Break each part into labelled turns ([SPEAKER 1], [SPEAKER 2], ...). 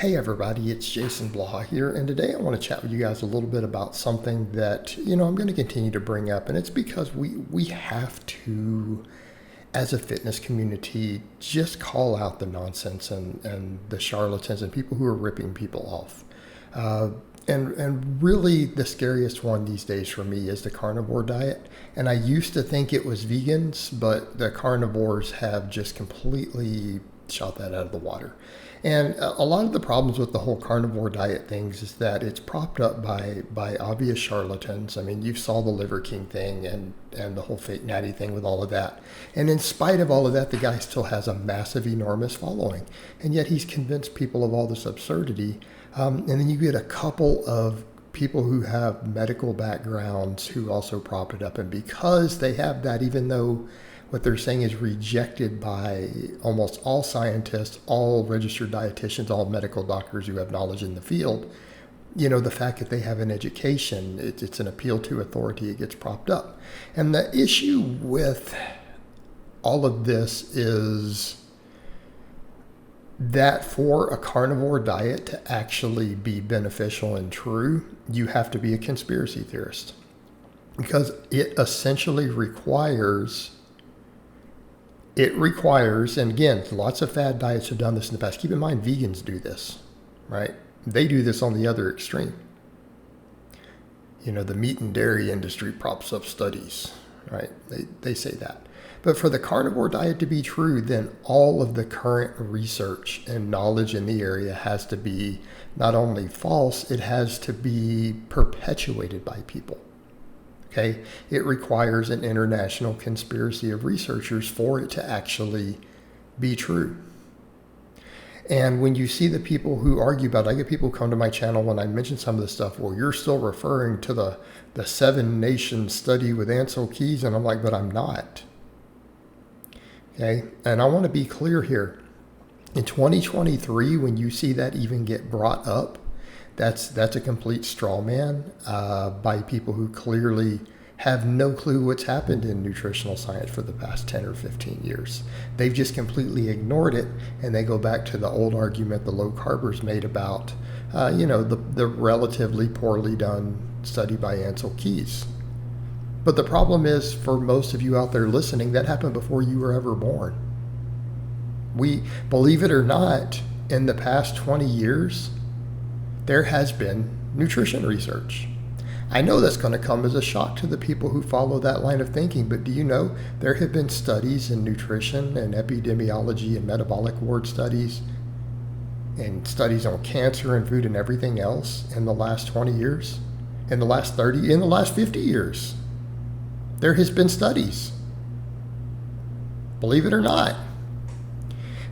[SPEAKER 1] Hey everybody, it's Jason Blaha here, and today I want to chat with you guys a little bit about something that, I'm going to continue to bring up, and it's because we have to, as a fitness community, just call out the nonsense and the charlatans and people who are ripping people off. And really the scariest one these days for me is the carnivore diet. And I used to think it was vegans, but the carnivores have just completely shot that out of the water. And a lot of the problems with the whole carnivore diet things is that it's propped up by obvious charlatans. I mean, you saw the Liver King thing and the whole fake natty thing with all of that. And in spite of all of that, the guy still has a massive, enormous following. And yet he's convinced people of all this absurdity. And then you get a couple of people who have medical backgrounds who also prop it up. And because they have that, even though what they're saying is rejected by almost all scientists, all registered dietitians, all medical doctors who have knowledge in the field, the fact that they have an education, it's an appeal to authority, it gets propped up. And the issue with all of this is that for a carnivore diet to actually be beneficial and true, you have to be a conspiracy theorist, because it essentially requires, and again, lots of fad diets have done this in the past. Keep in mind, vegans do this, right? They do this on the other extreme. The meat and dairy industry props up studies, right? They say that. But for the carnivore diet to be true, then all of the current research and knowledge in the area has to be not only false, it has to be perpetuated by people. Okay, it requires an international conspiracy of researchers for it to actually be true. And when you see the people who argue about it, I get people come to my channel when I mention some of this stuff, well, you're still referring to the 7-nation study with Ansel Keys, and I'm like, but I'm not. Okay, and I want to be clear here. In 2023, when you see that even get brought up, that's a complete straw man by people who clearly have no clue what's happened in nutritional science for the past 10 or 15 years. They've just completely ignored it, and they go back to the old argument the low carbers made about, the relatively poorly done study by Ansel Keys. But the problem is, for most of you out there listening, that happened before you were ever born. We, believe it or not, in the past 20 years, there has been nutrition research. I know that's going to come as a shock to the people who follow that line of thinking, but do you know there have been studies in nutrition and epidemiology and metabolic ward studies and studies on cancer and food and everything else in the last 20 years, in the last 30, in the last 50 years? There has been studies. Believe it or not.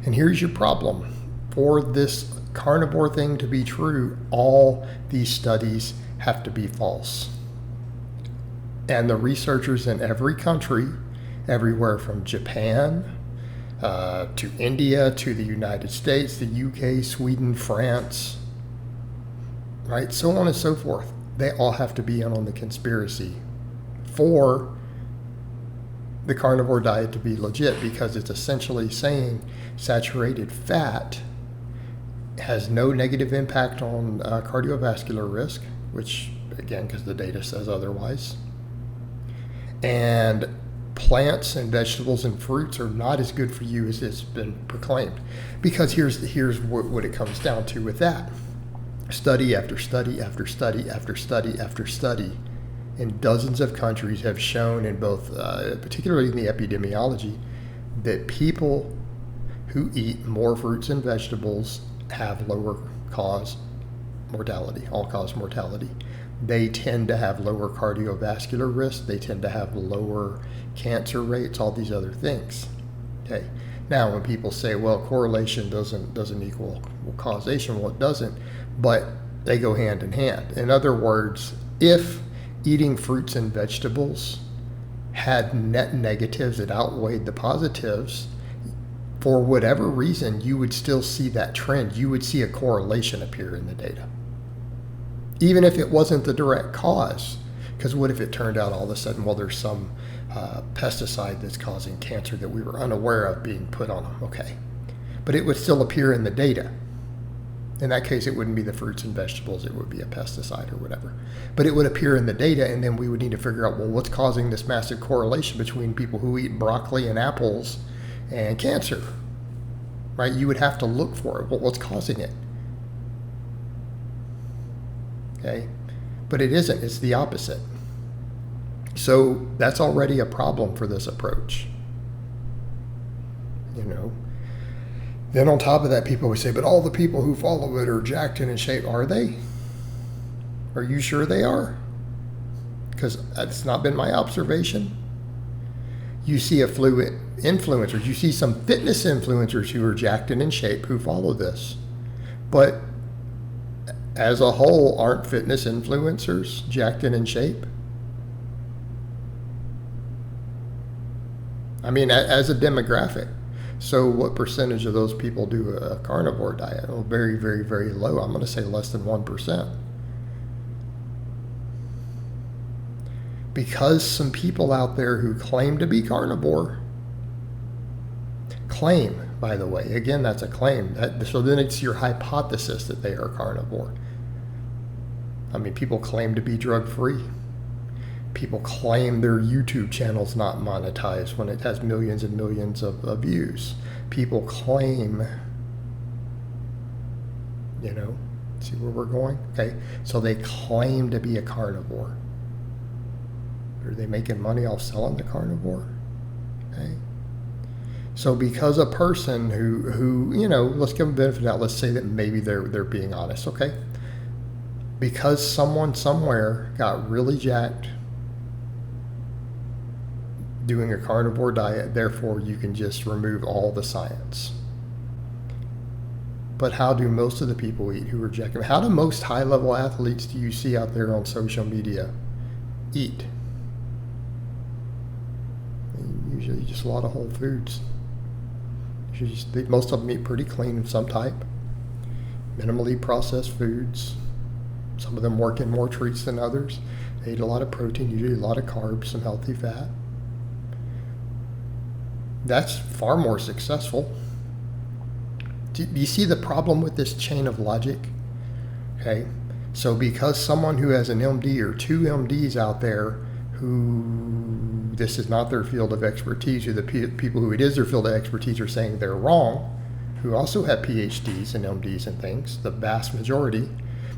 [SPEAKER 1] And here's your problem. For this carnivore thing to be true, all these studies have to be false. And the researchers in every country, everywhere from Japan to India to the United States, the UK, Sweden, France, right, so on and so forth, they all have to be in on the conspiracy for the carnivore diet to be legit, because it's essentially saying saturated fat has no negative impact on cardiovascular risk, which, again, because the data says otherwise. And plants and vegetables and fruits are not as good for you as it's been proclaimed. Because here's what it comes down to with that. Study after study after study after study after study in dozens of countries have shown, in both, particularly in the epidemiology, that people who eat more fruits and vegetables have lower all-cause mortality. They tend to have lower cardiovascular risk. They tend to have lower cancer rates, all these other things. Okay. Now, when people say, well, correlation doesn't equal causation, well, it doesn't, but they go hand in hand. In other words, if eating fruits and vegetables had net negatives that outweighed the positives, for whatever reason, you would still see that trend. You would see a correlation appear in the data, even if it wasn't the direct cause. Because what if it turned out all of a sudden, well, there's some pesticide that's causing cancer that we were unaware of being put on them? Okay, but it would still appear in the data. In that case, it wouldn't be the fruits and vegetables, it would be a pesticide or whatever. But it would appear in the data, and then we would need to figure out, well, what's causing this massive correlation between people who eat broccoli and apples and cancer, right? You would have to look for it. Well, what's causing it? Okay? But it isn't, it's the opposite. So that's already a problem for this approach. You know? Then on top of that, people would say, but all the people who follow it are jacked and in shape. Are they? Are you sure they are? Because that's not been my observation. You see affluent influencers. You see some fitness influencers who are jacked and in shape who follow this. But as a whole, aren't fitness influencers jacked and in shape? I mean, as a demographic. So what percentage of those people do a carnivore diet? Well, very, very, very low. I'm going to say less than 1%. Because some people out there who claim to be carnivore, claim, by the way, again, that's a claim. So then it's your hypothesis that they are carnivore. I mean, people claim to be drug-free. People claim their YouTube channel's not monetized when it has millions and millions of views. People claim, you know, see where we're going? Okay, so they claim to be a carnivore. Are they making money off selling the carnivore? Okay. So because a person who you know, let's give them benefit out. Let's say that maybe they're being honest, okay? Because someone somewhere got really jacked doing a carnivore diet, therefore you can just remove all the science. But how do most of the people eat who are jacked? How do most high-level athletes do you see out there on social media eat? Usually just a lot of whole foods. Most of them eat pretty clean of some type. Minimally processed foods. Some of them work in more treats than others. They eat a lot of protein, usually a lot of carbs, some healthy fat. That's far more successful. Do you see the problem with this chain of logic? Okay, so because someone who has an MD or two MDs out there who this is not their field of expertise, or the people who it is their field of expertise are saying they're wrong, who also have PhDs and MDs and things, the vast majority,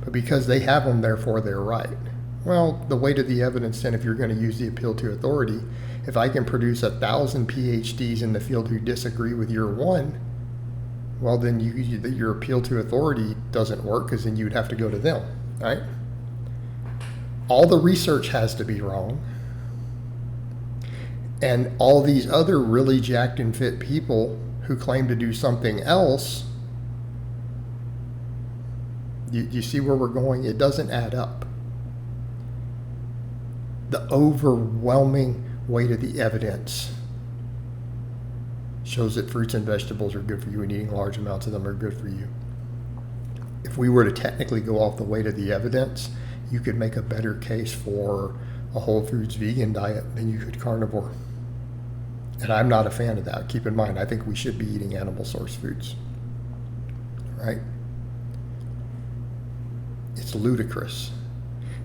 [SPEAKER 1] but because they have them, therefore they're right. Well, the weight of the evidence then, if you're going to use the appeal to authority, if I can produce 1,000 PhDs in the field who disagree with your one, well, then your appeal to authority doesn't work, because then you would have to go to them, right? All the research has to be wrong. And all these other really jacked and fit people who claim to do something else, you see where we're going? It doesn't add up. The overwhelming weight of the evidence shows that fruits and vegetables are good for you, and eating large amounts of them are good for you. If we were to technically go off the weight of the evidence, you could make a better case for a whole foods vegan diet than you could carnivore. And I'm not a fan of that. Keep in mind, I think we should be eating animal source foods, right? It's ludicrous.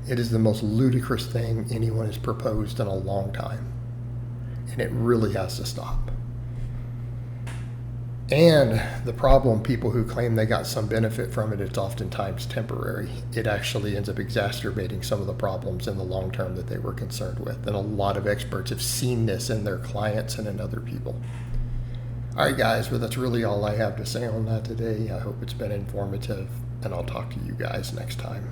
[SPEAKER 1] It is the most ludicrous thing anyone has proposed in a long time. And it really has to stop. And the problem, people who claim they got some benefit from it, it's oftentimes temporary. It actually ends up exacerbating some of the problems in the long term that they were concerned with. And a lot of experts have seen this in their clients and in other people. All right, guys, well, that's really all I have to say on that today. I hope it's been informative, and I'll talk to you guys next time.